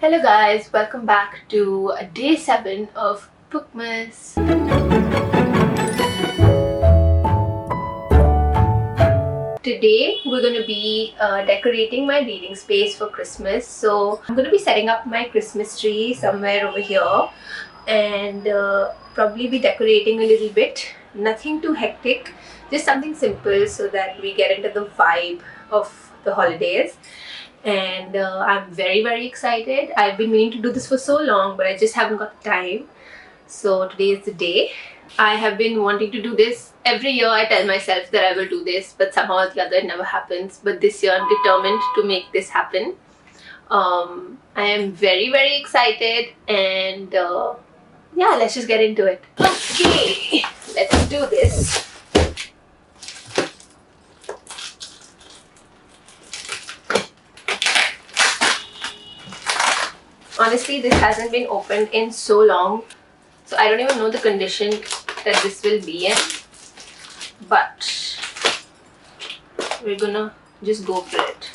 Hello guys, welcome back to day 7 of BOOKMAS. Today we're going to be decorating my reading space for Christmas. So I'm going to be setting up my Christmas tree somewhere over here and probably be decorating a little bit. Nothing too hectic, just something simple so that we get into the vibe of the holidays. And I'm very excited. I've been meaning to do this for so long, but I just haven't got the time. So today is the day. I have been wanting to do this every year. I tell myself that I will do this, but somehow or the other it never happens. But this year I'm determined to make this happen. I am very excited, and yeah, let's just get into it. Okay, let's do this. Honestly, this hasn't been opened in so long, so I don't even know the condition that this will be in, but we're gonna just go for it.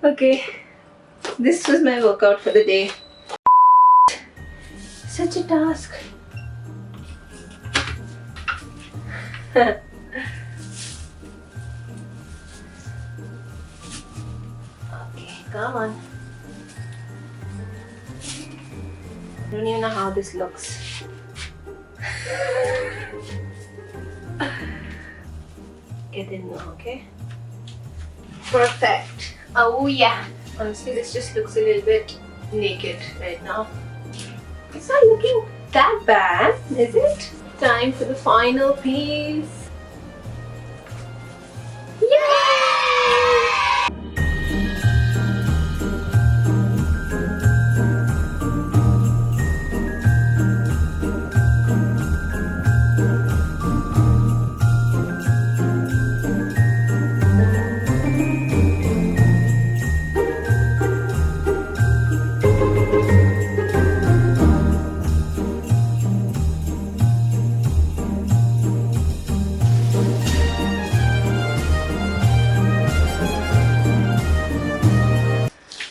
Okay, this was my workout for the day. Such a task. Okay, come on. I don't even know how this looks. Get in now, okay? Perfect. Oh yeah. Honestly, this just looks a little bit naked right now. It's not looking that bad, is it? Time for the final piece. Yay!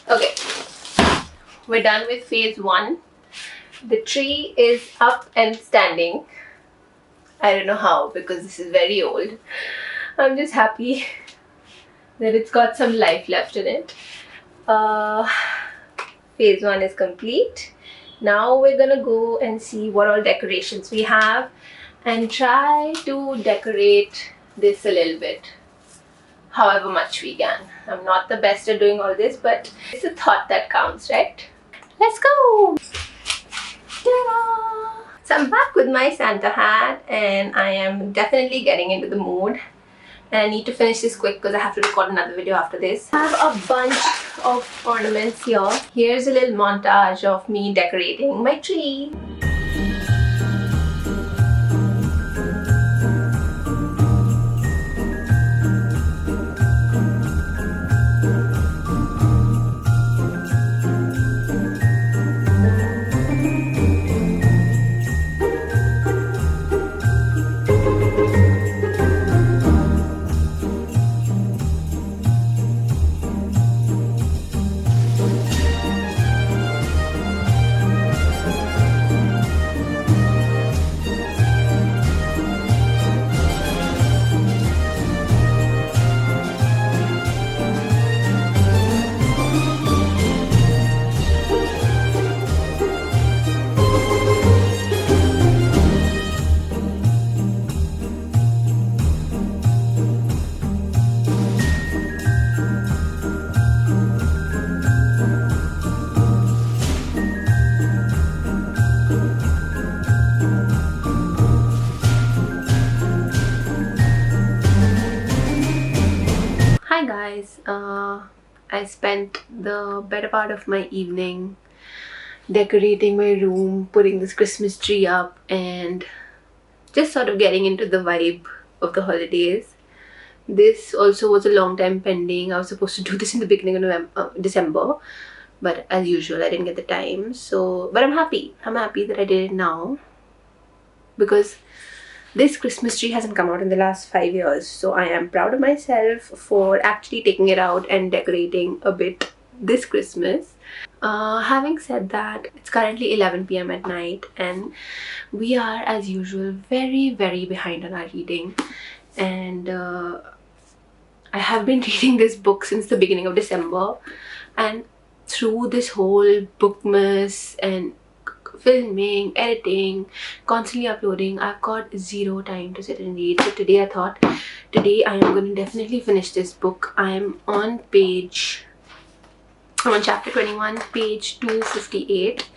Okay, we're done with phase 1. The tree is up and standing. I don't know how, because this is very old. I'm just happy that it's got some life left in it. Phase 1 is complete. Now we're gonna go and see what all decorations we have and try to decorate this a little bit, however much we can. I'm not the best at doing all this, but it's a thought that counts, right? Let's go! Ta-da! So I'm back with my Santa hat, and I am definitely getting into the mood. And I need to finish this quick because I have to record another video after this. I have a bunch of ornaments here. Here's a little montage of me decorating my tree. Hi guys, I spent the better part of my evening decorating my room, putting this Christmas tree up, and just sort of getting into the vibe of the holidays. This also was a long time pending. I was supposed to do this in the beginning of December, but as usual I didn't get the time. So but I'm happy that I did it now, because this Christmas tree hasn't come out in the last 5 years, so I am proud of myself for actually taking it out and decorating a bit this Christmas. Having said that, it's currently 11 p.m. at night and we are as usual very behind on our reading, and I have been reading this book since the beginning of December, and through this whole bookmas and filming, editing, constantly uploading, I've got zero time to sit and read. So today I thought, today I am going to definitely finish this book. I'm on chapter 21, page 258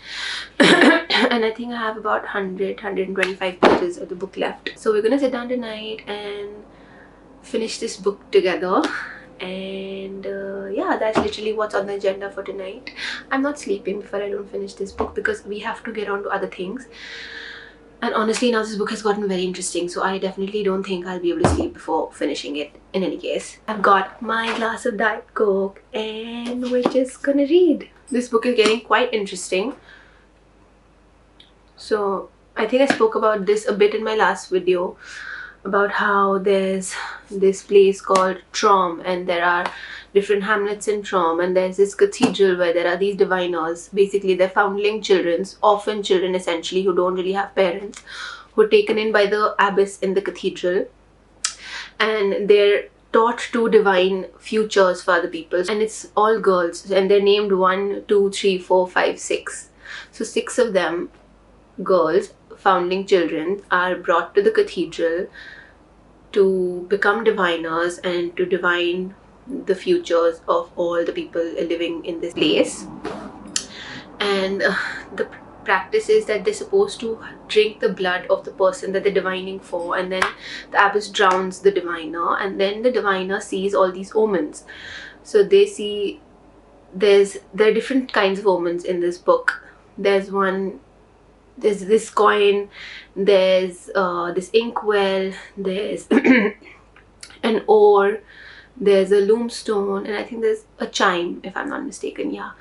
and I think I have about 125 pages of the book left. So we're gonna sit down tonight and finish this book together, and yeah, that's literally what's on the agenda for tonight. I'm not sleeping before I don't finish this book because we have to get on to other things, and honestly now this book has gotten very interesting, so I definitely don't think I'll be able to sleep before finishing it. In any case, I've got my glass of Diet Coke and we're just gonna read. This book is getting quite interesting. So I think I spoke about this a bit in my last video, about how there's this place called Trom and there are different hamlets in Trom, and there's this cathedral where there are these diviners. Basically they're foundling children, orphan children essentially, who don't really have parents, who are taken in by the abbess in the cathedral, and they're taught to divine futures for other people, and it's all girls, and they're named 1, 2, 3, 4, 5, 6. So 6 of them, girls, foundling children, are brought to the cathedral to become diviners and to divine the futures of all the people living in this place. And the practice is that they're supposed to drink the blood of the person that they're divining for, and then the abbess drowns the diviner, and then the diviner sees all these omens. So they see there are different kinds of omens in this book. There's this coin, there's this inkwell, there's an oar, there's a loomstone, and I think there's a chime, if I'm not mistaken. Yeah,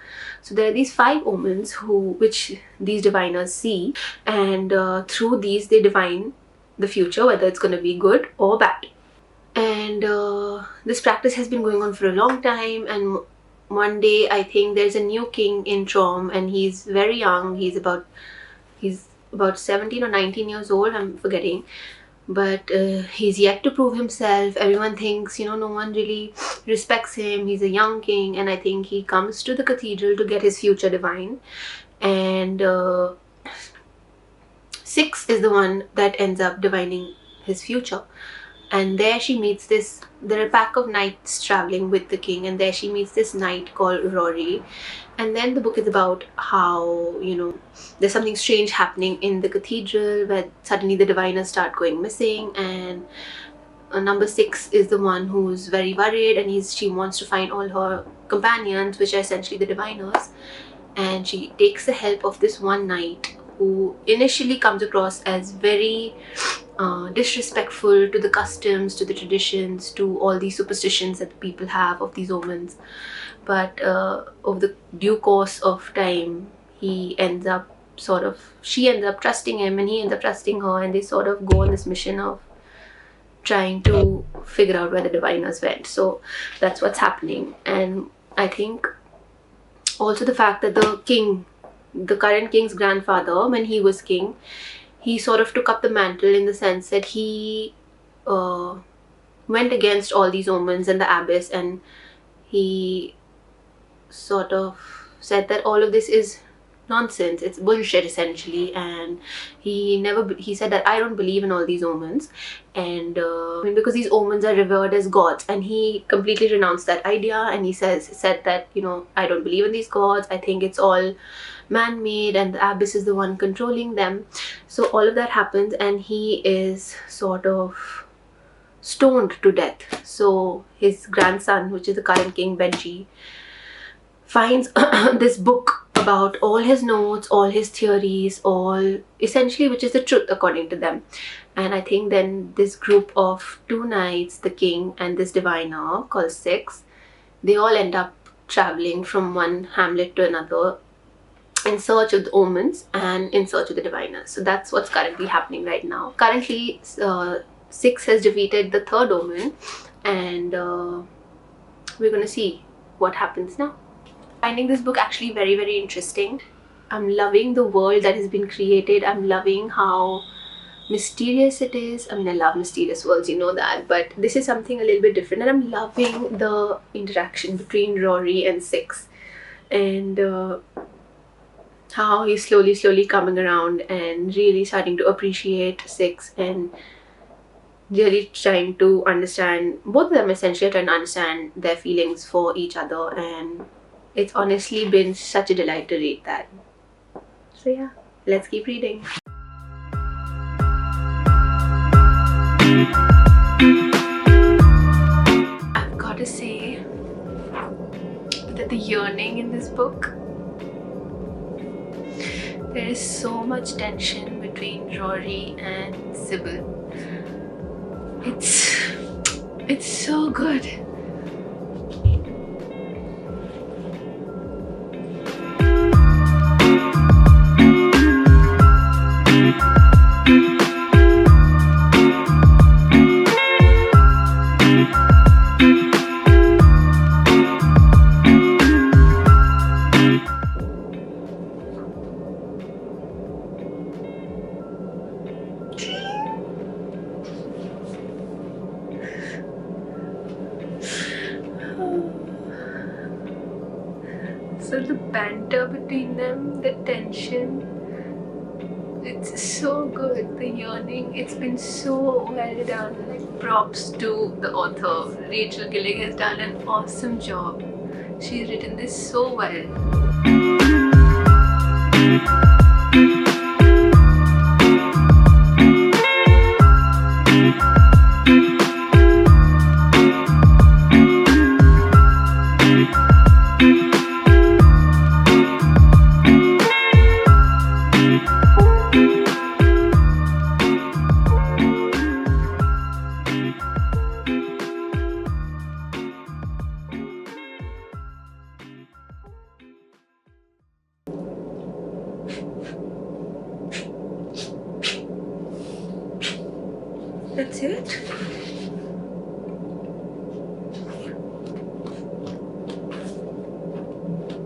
so there are these 5 omens which these diviners see, and through these they divine the future, whether it's going to be good or bad. And this practice has been going on for a long time, and one day I think there's a new king in Trom, and he's very young. He's about 17 or 19 years old, I'm forgetting, but he's yet to prove himself. Everyone thinks, no one really respects him. He's a young king, and I think he comes to the cathedral to get his future divine, and 6 is the one that ends up divining his future. And there she meets there are a pack of knights traveling with the king, and there she meets this knight called Rory. And then the book is about how, there's something strange happening in the cathedral where suddenly the diviners start going missing, and number 6 is the one who's very worried, and she wants to find all her companions, which are essentially the diviners, and she takes the help of this one knight who initially comes across as very disrespectful to the customs, to the traditions, to all these superstitions that people have of these omens. But over the due course of time, she ends up trusting him, and he ends up trusting her, and they sort of go on this mission of trying to figure out where the diviners went. So that's what's happening. And I think also the fact that the current king's grandfather, when he was king, he sort of took up the mantle in the sense that he went against all these omens and the abbess, and he sort of said that all of this is nonsense, it's bullshit essentially, and he said that I don't believe in all these omens, and because these omens are revered as gods, and he completely renounced that idea, and he said that I don't believe in these gods, I think it's all man-made and the abbess is the one controlling them. So all of that happens, and he is sort of stoned to death. So his grandson, which is the current king, Benji, finds this book about all his notes, all his theories, all essentially which is the truth according to them. And I think then this group of 2 knights, the king and this diviner called 6, they all end up traveling from one hamlet to another in search of the omens and in search of the diviners. So that's what's currently happening right now. Currently, 6 has defeated the third omen, and we're gonna see what happens now. Finding this book actually very, very interesting. I'm loving the world that has been created. I'm loving how mysterious it is. I mean, I love mysterious worlds, you know that, but this is something a little bit different, and I'm loving the interaction between Rory and Six, and how he's slowly coming around and really starting to appreciate Six, and really trying to understand, both of them essentially trying to understand their feelings for each other, and it's honestly been such a delight to read that. So yeah, let's keep reading. I've got to say that the yearning in this book, there is so much tension between Rory and Sybil. It's so good. So the banter between them, the tension, it's so good. The yearning, it's been so well done. Like, props to the author. Rachel Gillig has done an awesome job. She's written this so well. That's it.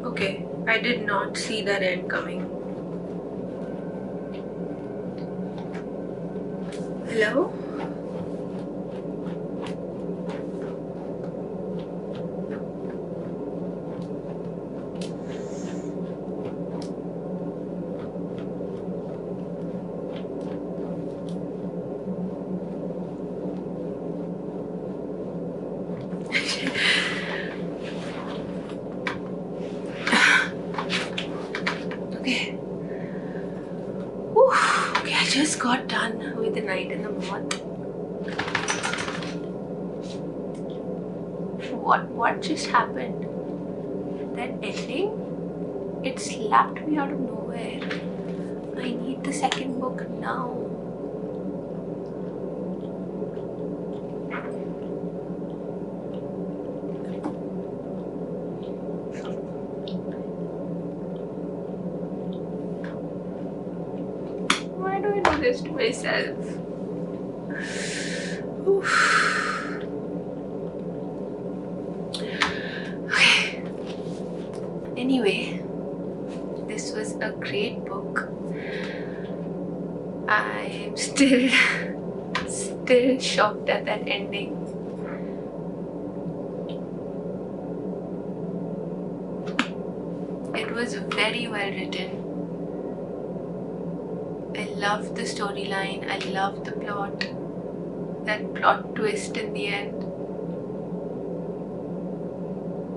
Okay, I did not see that end coming. Hello? Okay. Whew. Okay, I just got done with the Knight and the Moth. What just happened? That ending? It slapped me out of nowhere. I need the second book now. Why do I do this to myself? Oof. Okay. Anyway, this was a great book. I'm still shocked at that ending. It was very well written. I loved the storyline, I loved the plot, that plot twist in the end.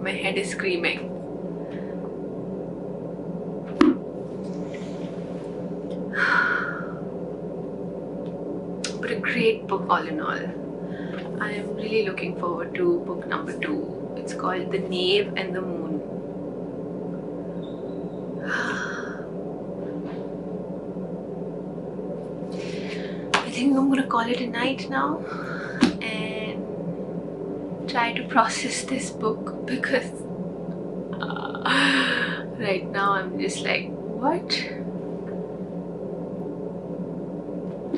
My head is screaming. But a great book all in all. I am really looking forward to book number 2. It's called The Knave and the Moon. I think I'm gonna call it a night now and try to process this book, because Right now I'm just like, what?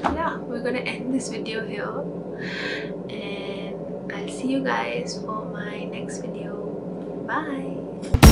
Yeah, we're gonna end this video here, and I'll see you guys for my next video. Bye.